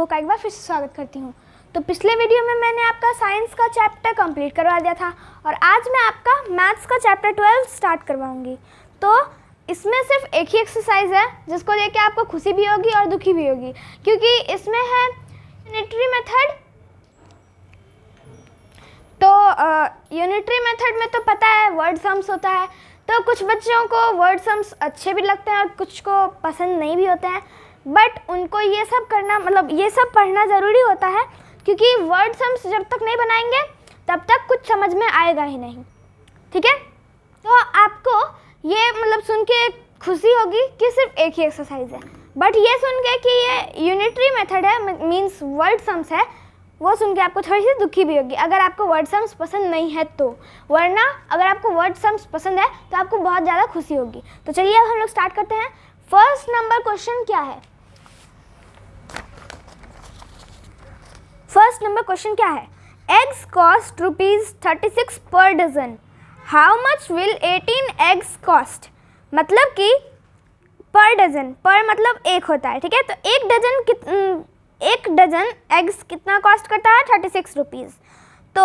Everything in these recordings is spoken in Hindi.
का एक बार फिर से स्वागत करती हूँ। तो पिछले वीडियो में मैंने आपका साइंस का चैप्टर कंप्लीट करवा दिया था और आज मैं आपका मैथ्स का चैप्टर 12 स्टार्ट करवाऊँगी। तो इसमें सिर्फ एक ही एक्सरसाइज है जिसको लेके आपको खुशी भी होगी और दुखी भी होगी, क्योंकि इसमें है यूनिटरी मेथड। तो यूनिटरी मेथड में तो पता है वर्ड सम्स होता है, तो कुछ बच्चों को वर्ड सम्स अच्छे भी लगते हैं और कुछ को पसंद नहीं भी होते हैं, बट उनको ये सब करना मतलब ये सब पढ़ना ज़रूरी होता है, क्योंकि वर्ड सम्स जब तक नहीं बनाएंगे तब तक कुछ समझ में आएगा ही नहीं। ठीक है, तो आपको ये मतलब सुन के खुशी होगी कि सिर्फ एक ही एक्सरसाइज है, बट ये सुन के कि ये यूनिटरी मेथड है मीन्स वर्ड सम्स है, वो सुन के आपको थोड़ी सी दुखी भी होगी अगर आपको वर्ड सम्स पसंद नहीं है तो। वरना अगर आपको वर्ड सम्स पसंद है तो आपको बहुत ज़्यादा खुशी होगी। तो चलिए अब हम लोग स्टार्ट करते हैं। फर्स्ट नंबर क्वेश्चन क्या है? फर्स्ट नंबर क्वेश्चन क्या है? Eggs cost ₹36 per dozen, how much will 18 eggs cost? मतलब कि पर डजन, पर मतलब एक होता है, ठीक है। तो एक डजन एग्स कितना कॉस्ट करता है? 36 रुपीज़। तो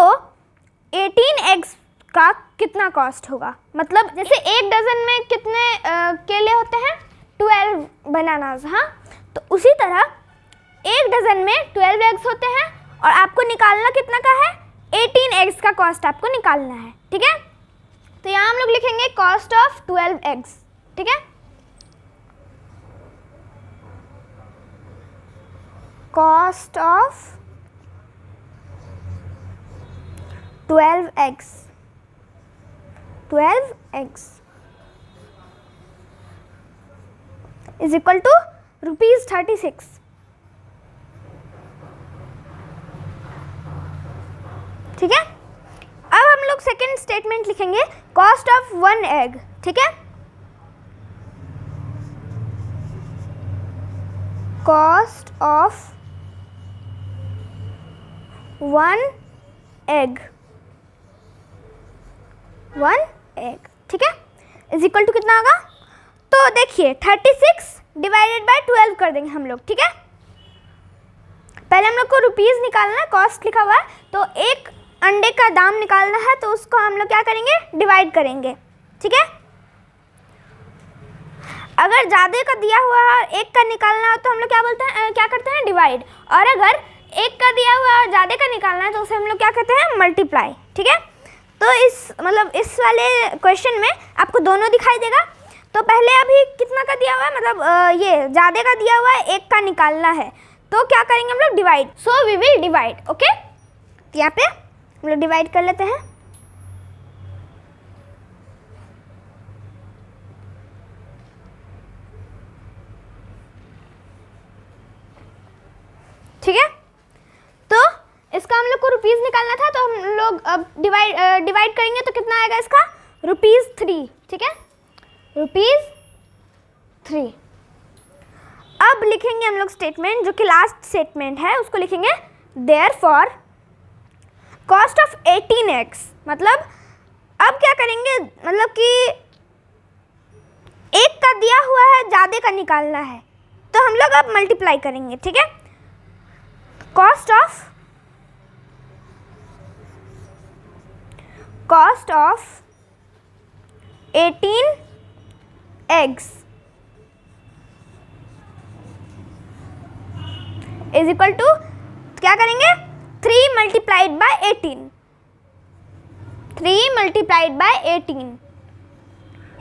18 एग्स का कितना कॉस्ट होगा? मतलब जैसे एक डजन में कितने केले होते हैं? 12 बनानास। हाँ, तो उसी तरह एक डजन में 12 एग्स होते हैं और आपको निकालना कितना का है? 18 एग्स का कॉस्ट आपको निकालना है, ठीक है। तो यहाँ हम लोग लिखेंगे कॉस्ट ऑफ 12 एग्स, ठीक है। Cost of 12 eggs is equal to ₹36। ठीक है। अब हम लोग सेकेंड स्टेटमेंट लिखेंगे कॉस्ट ऑफ 1 egg, ठीक है। कॉस्ट ऑफ 1 egg, ठीक है, इज इक्वल टू कितना होगा? तो देखिए 36 डिवाइडेड बाय 12 कर देंगे हम लोग, ठीक है। पहले हम लोग को रुपीज़ निकालना है, कॉस्ट लिखा हुआ है, तो एक अंडे का दाम निकालना है, तो उसको हम लोग क्या करेंगे? डिवाइड करेंगे, ठीक है। अगर ज़्यादा का दिया हुआ है और एक का निकालना हो तो हम लोग क्या बोलते हैं, क्या करते हैं? डिवाइड। और अगर एक का दिया हुआ और ज़्यादा का निकालना है तो उसे हम लोग क्या करते हैं? मल्टीप्लाई, ठीक है। तो इस वाले क्वेश्चन में आपको दोनों दिखाई देगा। तो पहले अभी कितना का दिया हुआ है, मतलब ये ज़्यादा का दिया हुआ है, एक का निकालना है, तो क्या करेंगे हम लोग? Divide. So we will divide, okay. तो यहाँ पे हम लोग डिवाइड कर लेते हैं। ठीक है, तो इसका हम लोग को रुपीज़ निकालना था, तो हम लोग अब डिवाइड करेंगे तो कितना आएगा इसका? ₹3, ठीक है, ₹3। अब लिखेंगे हम लोग स्टेटमेंट जो कि लास्ट स्टेटमेंट है, उसको लिखेंगे देयरफॉर कॉस्ट ऑफ 18 एग्स। मतलब अब क्या करेंगे, मतलब कि एक का दिया हुआ है, ज़्यादा का निकालना है, तो हम लोग अब मल्टीप्लाई करेंगे, ठीक है। Cost of 18 eggs is equal to क्या करेंगे? 3 multiplied by 18। 3 multiplied by 18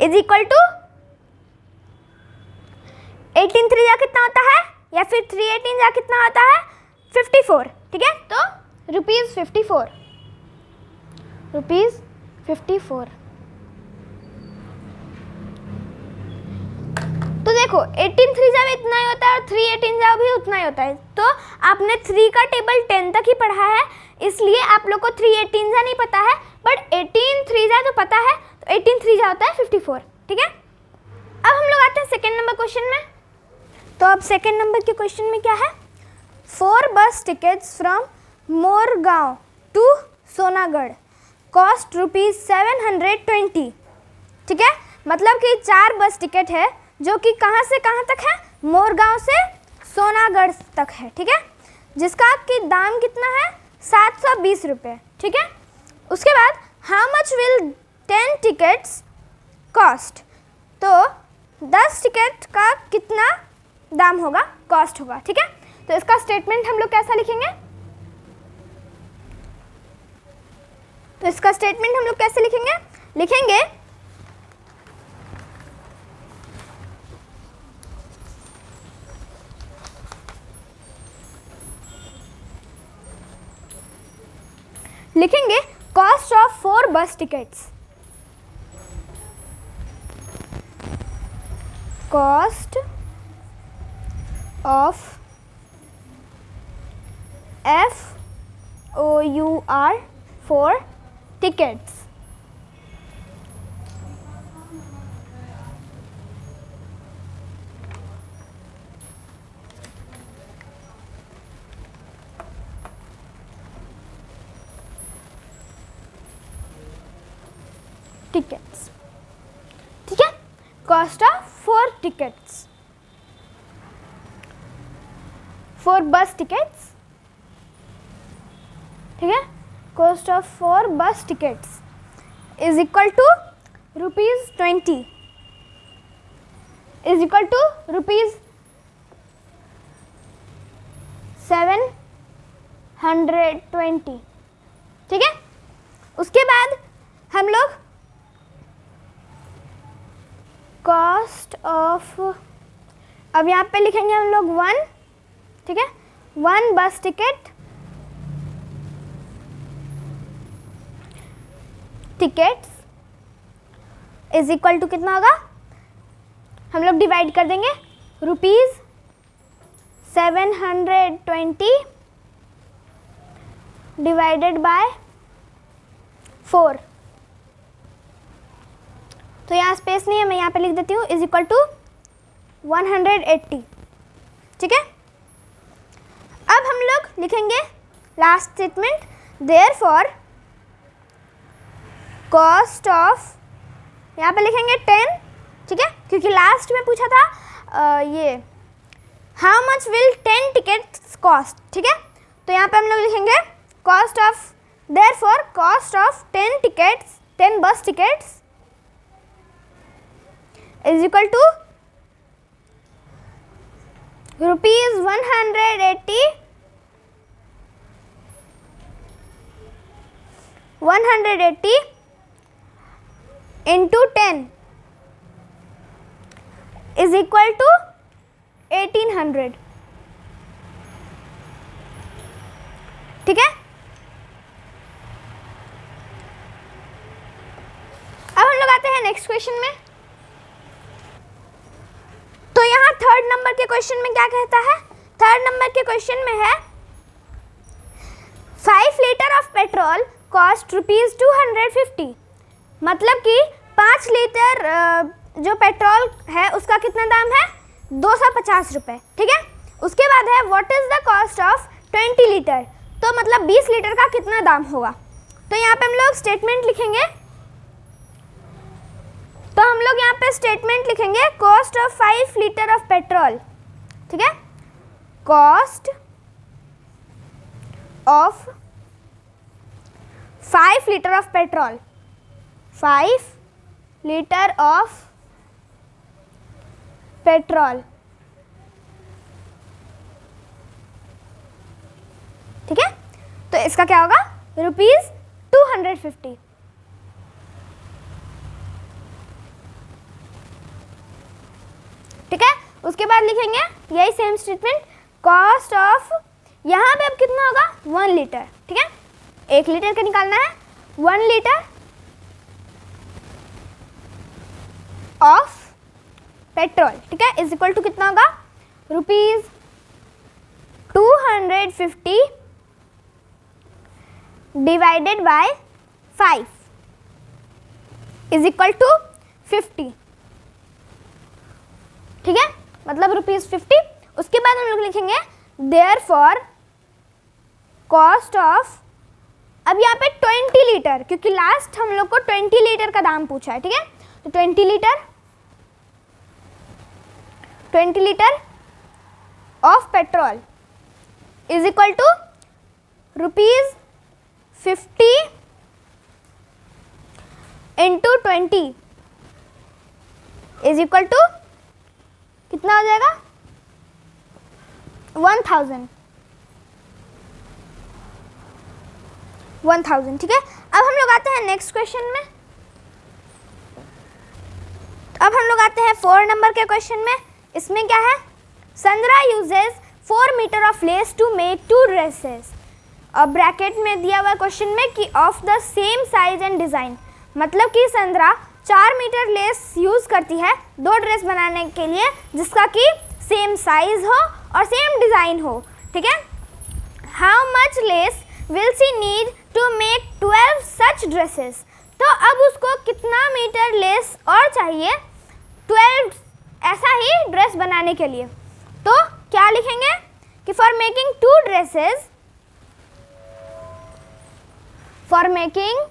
is equal to 18 3 जा कितना होता है, या फिर 3 18 जा कितना होता है? 54, ठीक है। तो ₹54। तो देखो 18 3 जा भी इतना ही होता है और 3 18 जा भी उतना ही होता है। तो आपने 3 का टेबल 10 तक ही पढ़ा है, इसलिए आप लोग को 3 18 जा नहीं पता है, बट 18 3 जा तो पता है। तो 18 3 जा होता है 54, ठीक है। अब हम लोग आते हैं सेकेंड नंबर क्वेश्चन में। तो अब सेकेंड नंबर के क्वेश्चन में क्या है? 4 bus tickets from Morgaon to Sonagarh cost ₹720, ठीक है। मतलब कि 4 बस टिकट है जो कि कहाँ से कहाँ तक है? मोरगांव से सोनागढ़ तक है, ठीक है। जिसका कि दाम कितना है 720 रुपये, ठीक है। उसके बाद how much will 10 tickets cost, तो 10 टिकट का कितना दाम होगा, कॉस्ट होगा, ठीक है। तो इसका स्टेटमेंट हम लोग कैसा लिखेंगे, तो इसका स्टेटमेंट हम लोग कैसे लिखेंगे, लिखेंगे cost of 4 bus tickets, cost of FOUR 4 tickets, tickets, ठीक है। Cost of 4 tickets, 4 bus tickets, ठीक है। Cost of 4 bus tickets is equal to ₹20 is equal to ₹720, ठीक है। उसके बाद हम लोग कॉस्ट ऑफ, अब यहाँ पे लिखेंगे हम लोग 1, ठीक है, 1 bus ticket tickets is equal to कितना होगा, हम लोग डिवाइड कर देंगे ₹720 डिवाइडेड बाय 4, तो यहाँ स्पेस नहीं है, मैं यहाँ पे लिख देती हूँ, इज इक्वल टू 180, ठीक है। अब हम लोग लिखेंगे last statement, therefore cost of, यहाँ पे लिखेंगे 10, ठीक है, क्योंकि लास्ट में पूछा था ये how much will 10 tickets cost, ठीक है। तो यहाँ पे हम लोग लिखेंगे cost of, therefore cost of 10 tickets, 10 bus tickets is equal to ₹180 into 10 is equal to 1800, ठीक है। अब हम लोग आते हैं नेक्स्ट क्वेश्चन में। तो यहाँ थर्ड नंबर के क्वेश्चन में क्या कहता है, थर्ड नंबर के क्वेश्चन में है 5 लीटर ऑफ पेट्रोल कॉस्ट ₹250, मतलब कि 5 लीटर जो पेट्रोल है उसका कितना दाम है, 250 रुपये, ठीक है। उसके बाद है what is the cost of 20 litre, तो मतलब 20 लीटर का कितना दाम होगा। तो यहाँ पे हम लोग स्टेटमेंट लिखेंगे, तो हम लोग यहाँ पे स्टेटमेंट लिखेंगे cost of 5 litre of petrol, ठीक है, cost of 5 litre of petrol, 5 litre of petrol, ठीक है। तो इसका क्या होगा, ₹250, ठीक है। उसके बाद लिखेंगे यही सेम स्टेटमेंट, कॉस्ट ऑफ, यहाँ पे अब कितना होगा 1 लीटर, ठीक है, 1 लीटर का निकालना है, 1 लीटर ऑफ पेट्रोल, ठीक है, इज इक्वल टू कितना होगा ₹250 divided by 5 is equal to 50, ठीक है, मतलब ₹50। उसके बाद हम लोग लिखेंगे देयरफॉर कॉस्ट ऑफ, अब यहाँ पे 20 लीटर, क्योंकि लास्ट हम लोग को 20 लीटर का दाम पूछा है, ठीक है, तो 20 litre of petrol is equal to ₹50 into 20 is equal to कितना हो जाएगा? 1000, ठीक है। अब हम लोग आते हैं नेक्स्ट क्वेश्चन में। अब हम लोग आते हैं 4 नंबर के क्वेश्चन में। इसमें क्या है? Sandra uses 4 metre of lace to make 2 dresses. अब ब्रैकेट में दिया हुआ क्वेश्चन में कि of the same size and design, मतलब कि संद्रा 4 मीटर लेस यूज़ करती है 2 ड्रेस बनाने के लिए जिसका कि सेम साइज हो और सेम डिज़ाइन हो, ठीक है। How much lace will she need to make 12 such dresses. तो अब उसको कितना मीटर लेस और चाहिए 12 ऐसा ही ड्रेस बनाने के लिए? तो क्या लिखेंगे कि for making 2 dresses, for making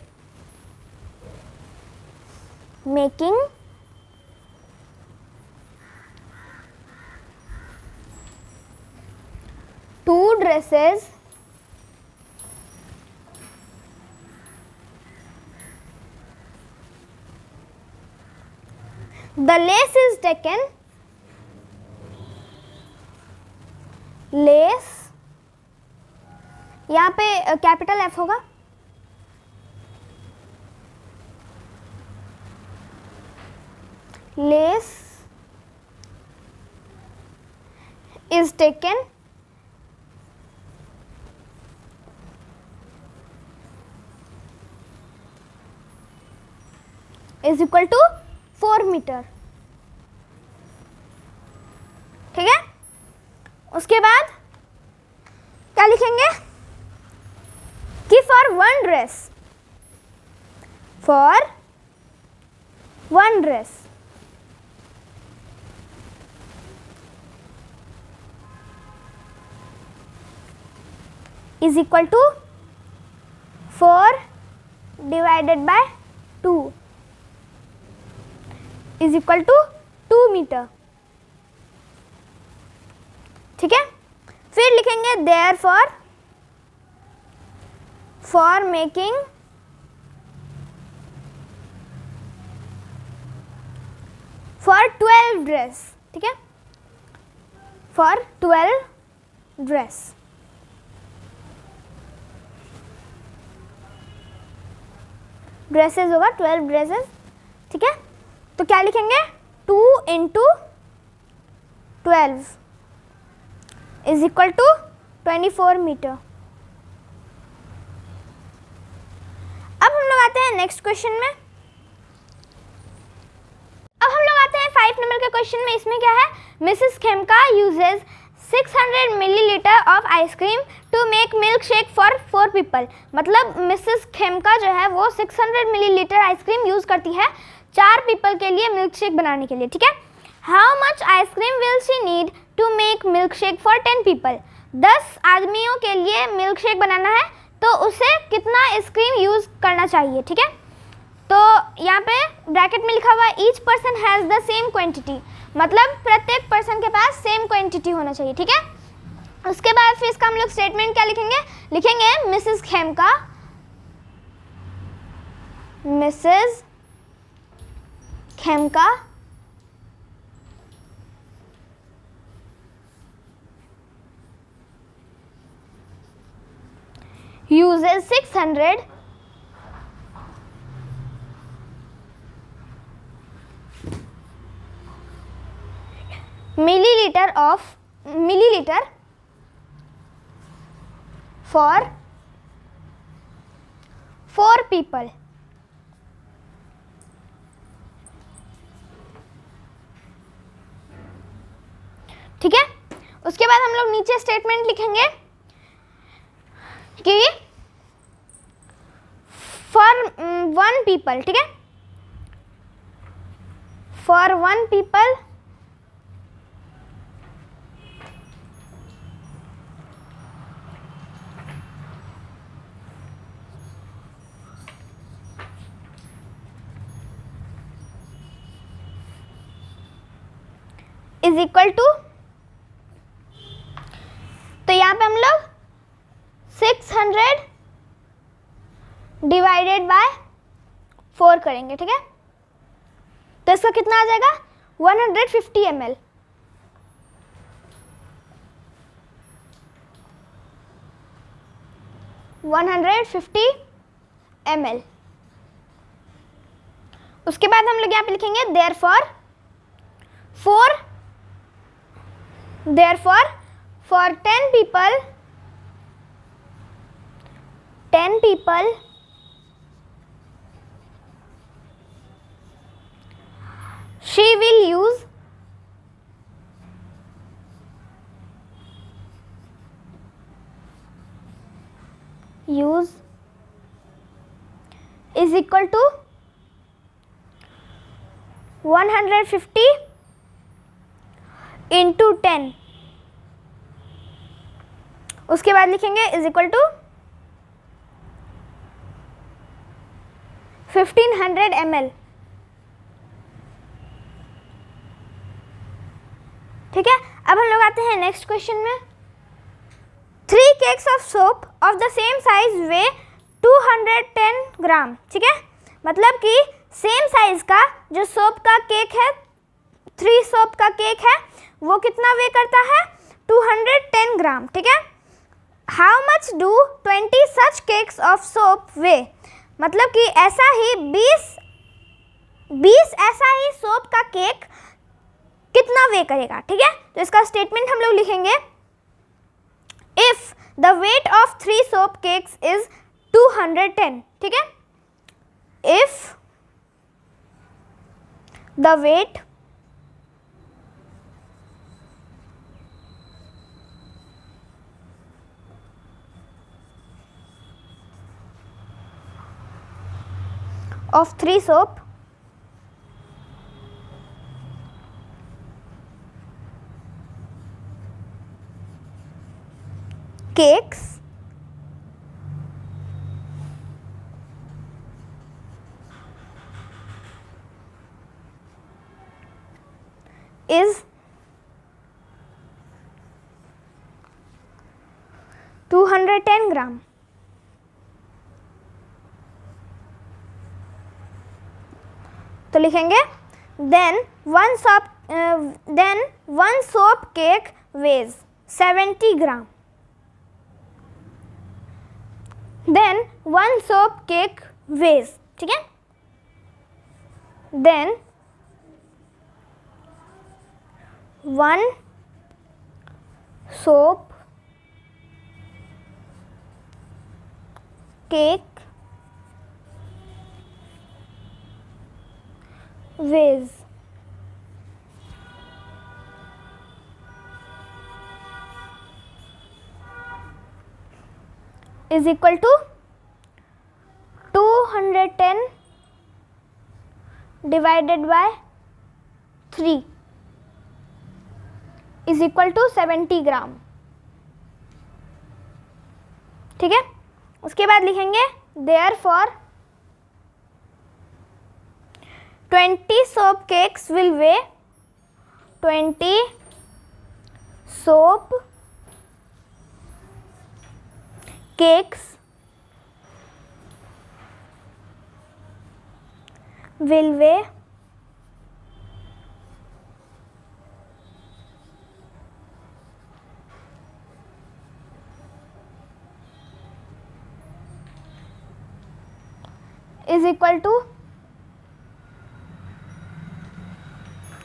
2 dresses, the lace is taken, lace यहाँ पे कैपिटल F होगा, lace is taken is equal to 4 metre, ठीक है। उसके बाद क्या लिखेंगे कि for 1 dress, for 1 dress is equal to 4 divided by 2 is equal to 2 metre, ठीक है। फिर लिखेंगे therefore, for making for 12 dress, ठीक है, फॉर 12 ड्रेस ड्रेसेस होगा 12 ड्रेसेस, ठीक है। तो क्या लिखेंगे 2 into 12 is equal to 24 metre. अब हम लोग आते हैं नेक्स्ट क्वेश्चन में। अब हम लोग आते हैं 5 नंबर के क्वेश्चन में। इसमें क्या है? Mrs Khemka uses 600 millilitre of ice cream to make milkshake for 4 people. मतलब मिसेस खेमका जो है वो 600 मिलीलीटर आइसक्रीम यूज़ करती है 4 पीपल के लिए मिल्क शेक बनाने के लिए, ठीक है। How much ice cream will she need to make milkshake for 10 people. 10 आदमियों के लिए मिल्क शेक बनाना है तो उसे कितना आइसक्रीम यूज़ करना चाहिए, ठीक है। तो यहाँ पे ब्रैकेट में लिखा हुआ है each person has the same quantity, मतलब प्रत्येक पर्सन के पास सेम क्वांटिटी होना चाहिए, ठीक है। उसके बाद फिर इसका हम लोग स्टेटमेंट क्या लिखेंगे Mrs Khemka, Mrs Khemka uses 600 milliliter for 4 people, ठीक है। उसके बाद हम लोग नीचे स्टेटमेंट लिखेंगे कि फॉर 1 पीपल, ठीक है, for 1 people is equal to, तो यहाँ पे हम लोग 600 डिवाइडेड बाय 4 करेंगे, ठीक है, तो इसका कितना आ जाएगा 150 ml। ml। उसके बाद हम लोग यहाँ पे लिखेंगे therefore for 10 people she will use is equal to 150 into 10। उसके बाद लिखेंगे इज इक्वल टू 1500 ml, ठीक है। अब हम लोग आते हैं नेक्स्ट क्वेश्चन में। 3 cakes of soap of the same size weigh 210 ग्राम, ठीक है, मतलब कि सेम साइज का जो सोप का केक है, 3 सोप का केक है, वो कितना वे करता है 210 ग्राम, ठीक है। How much do 20 such cakes of soap weigh, मतलब कि ऐसा ही 20 ऐसा ही सोप का केक कितना वे करेगा, ठीक है। तो इसका स्टेटमेंट हम लोग लिखेंगे if the weight of 3 soap cakes is 210, ठीक है। If the weight of 3 soap cakes is 210 gram. तो लिखेंगे then one soap cake weighs 70 ग्राम। then one soap cake weighs, ठीक है, then one soap cake weighs is equal to 210 divided by 3 is equal to 70 ग्राम, ठीक है। उसके बाद लिखेंगे therefore 20 soap cakes will weigh 20 soap cakes will weigh is equal to,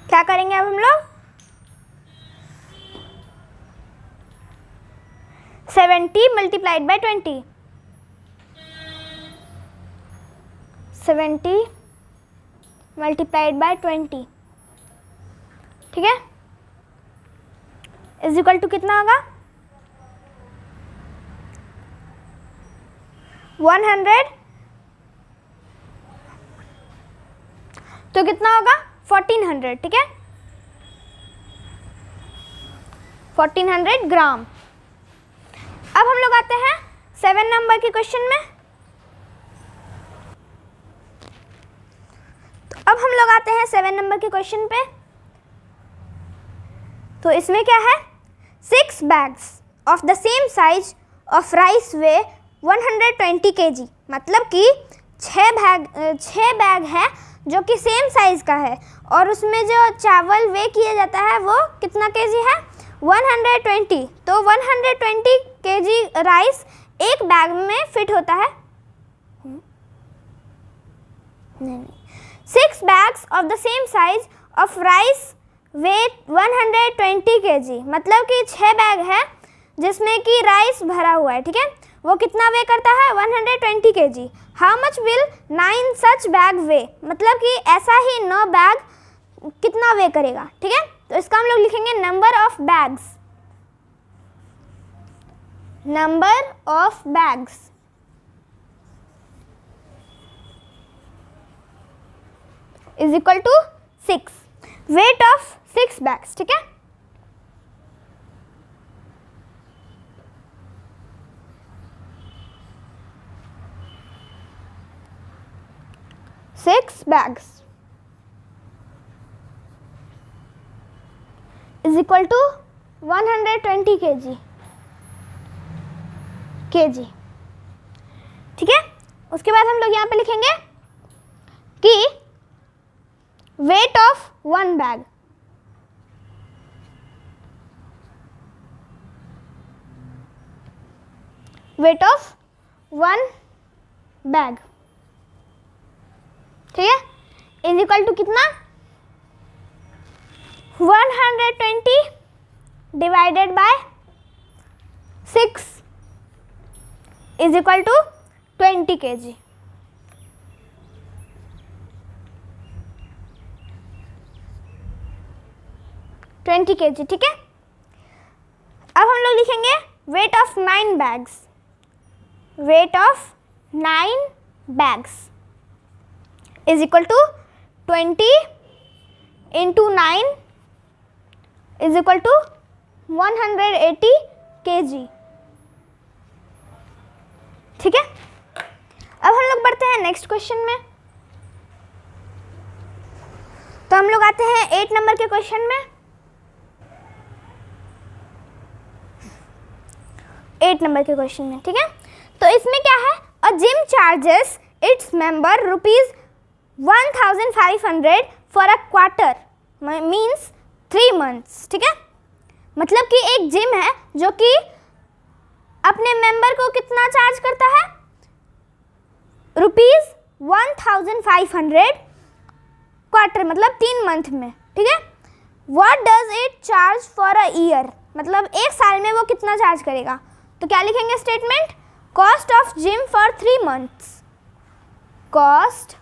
क्या करेंगे अब हम लोग 70 मल्टीप्लाइड बाय 20, 70 मल्टीप्लाइड बाय 20, ठीक है, इज इक्वल टू कितना होगा 100, तो कितना होगा 1400, ठीक है, 1400 ग्राम। अब हम लोग आते हैं 7 नंबर के क्वेश्चन में। तो अब हम लोग आते हैं 7 नंबर के क्वेश्चन पे। तो इसमें क्या है 6 bags of the same size of rice way 120 kg, मतलब कि 6 बैग है जो कि सेम साइज का है और उसमें जो चावल वे किया जाता है वो कितना केजी है, 120। तो 120 kg राइस एक बैग में फिट होता है। नहीं, 6 bags of the same size of rice weigh 120 kg, मतलब कि 6 बैग है जिसमें कि राइस भरा हुआ है, ठीक है, वो कितना वे करता है, 120 kg। How much will 9 such bag वे, मतलब कि ऐसा ही 9 बैग कितना वे करेगा, ठीक है। तो इसका हम लोग लिखेंगे number of bags, number of bags is equal to 6, weight of 6 bags, ठीक है। Six bags is equal to 120 kg, ठीक है। उसके बाद हम लोग यहाँ पे लिखेंगे कि weight of 1 bag, weight of 1 bag, ठीक है, इज इक्वल टू कितना, 120 divided by 6 is equal to 20 kg। ठीक है। अब हम लोग लिखेंगे weight of 9 bags, weight of 9 bags is equal to 20 into 9 is equal to 180 kg, ठीक है। अब हम लोग बढ़ते हैं नेक्स्ट क्वेश्चन में। तो हम लोग आते हैं 8 नंबर के क्वेश्चन में। 8 नंबर के क्वेश्चन में, ठीक है। तो इसमें क्या है, a gym charges its member ₹1500 for a quarter means 3 months, ठीक है। मतलब कि एक जिम है जो कि अपने मेंबर को कितना चार्ज करता है, ₹1500 क्वार्टर, मतलब 3 month में, ठीक है। What does it charge for a year, मतलब एक साल में वो कितना चार्ज करेगा। तो क्या लिखेंगे statement, cost of gym for 3 months, cost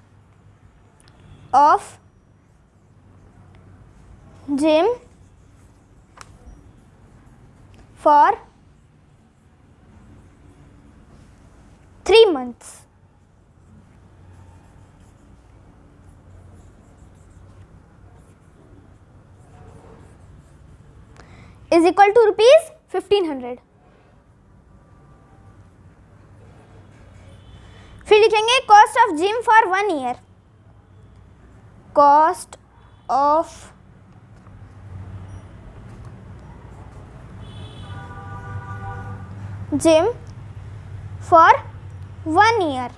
of gym for 3 months is equal to ₹1500। फिर लिखेंगे cost of gym for 1 year, cost of gym for 1 year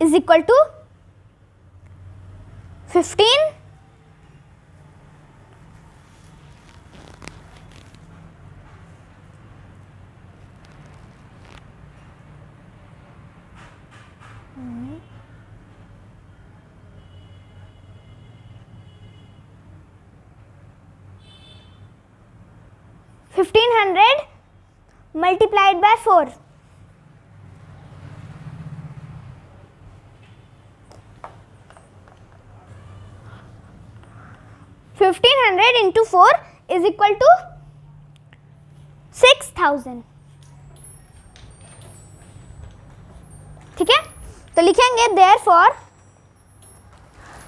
is equal to 15 1500 multiplied by 4, into 4 is equal to 6000, ठीक है। तो लिखेंगे therefore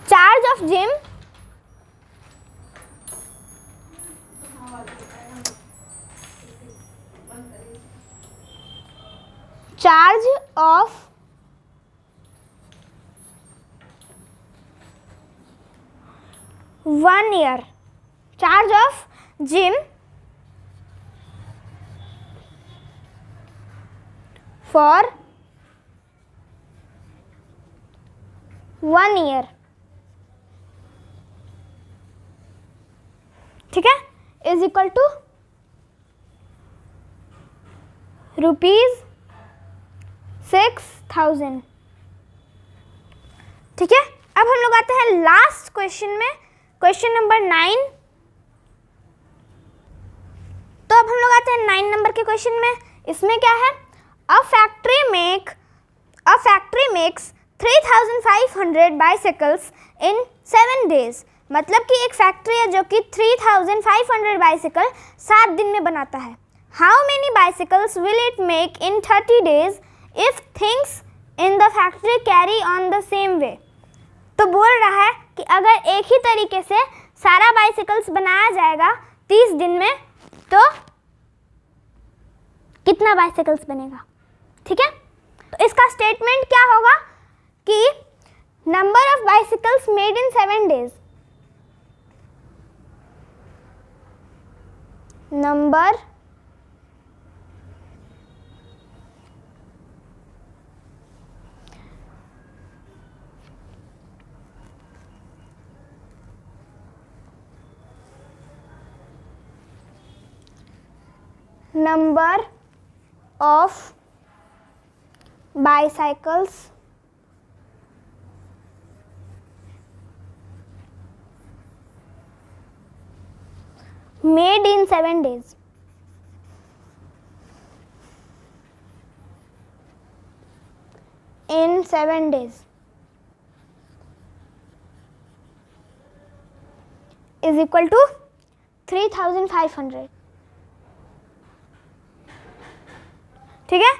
charge of gym charge of one year, charge of gym for 1 year, ठीक है, इज इक्वल टू ₹6,000, ठीक है। अब हम लोग आते हैं लास्ट क्वेश्चन में, क्वेश्चन नंबर 9। तो अब हम लोग आते हैं 9 नंबर के क्वेश्चन में। इसमें क्या है, a factory makes 3,500 bicycles in 7 days. मतलब कि एक फैक्ट्री है जो कि 3,500 बाइसिकल 7 दिन में बनाता है। How many bicycles will it make in 30 days if things in the factory carry on the same way. तो बोल रहा है कि अगर एक ही तरीके से सारा बाइसिकल्स बनाया जाएगा 30 दिन में तो कितना बाइसिकल्स बनेगा, ठीक है। तो इसका स्टेटमेंट क्या होगा कि number of bicycles made in 7 days, number of bicycles made in 7 days, in 7 days is equal to 3,500, ठीक है।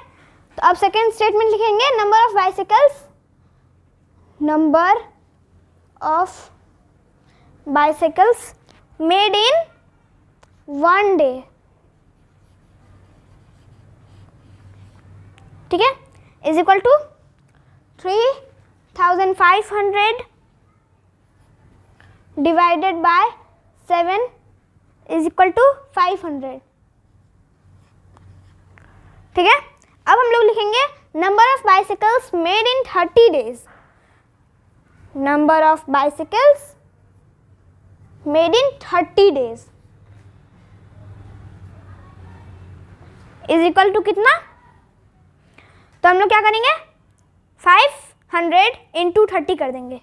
तो अब सेकेंड स्टेटमेंट लिखेंगे, number of bicycles made in 1 day, ठीक है, is equal to 3,500 divided by 7 is equal to 500, ठीक है। अब हम लोग लिखेंगे number of bicycles made in 30 days, number of bicycles made in 30 days is equal to कितना। तो हम लोग क्या करेंगे, 500 इंटू 30 कर देंगे,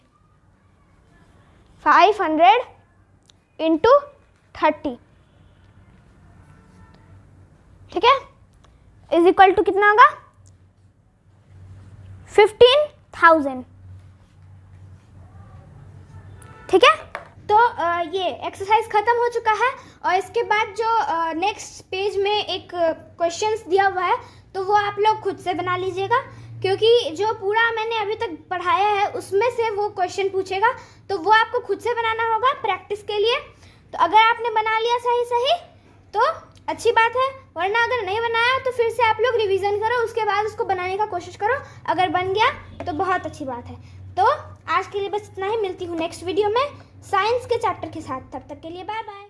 500 इंटू 30, ठीक है, इज इक्वल टू कितना होगा, 15,000, ठीक है। तो ये एक्सरसाइज खत्म हो चुका है और इसके बाद जो नेक्स्ट पेज में एक क्वेश्चंस दिया हुआ है तो वो आप लोग खुद से बना लीजिएगा, क्योंकि जो पूरा मैंने अभी तक पढ़ाया है उसमें से वो क्वेश्चन पूछेगा तो वो आपको खुद से बनाना होगा प्रैक्टिस के लिए। तो अगर आपने बना लिया सही तो अच्छी बात है, वरना अगर नहीं बनाया तो फिर से आप लोग रिवीजन करो, उसके बाद उसको बनाने का कोशिश करो। अगर बन गया तो बहुत अच्छी बात है। तो आज के लिए बस इतना ही, मिलती हूँ नेक्स्ट वीडियो में साइंस के चैप्टर के साथ। तब तक के लिए बाय बाय।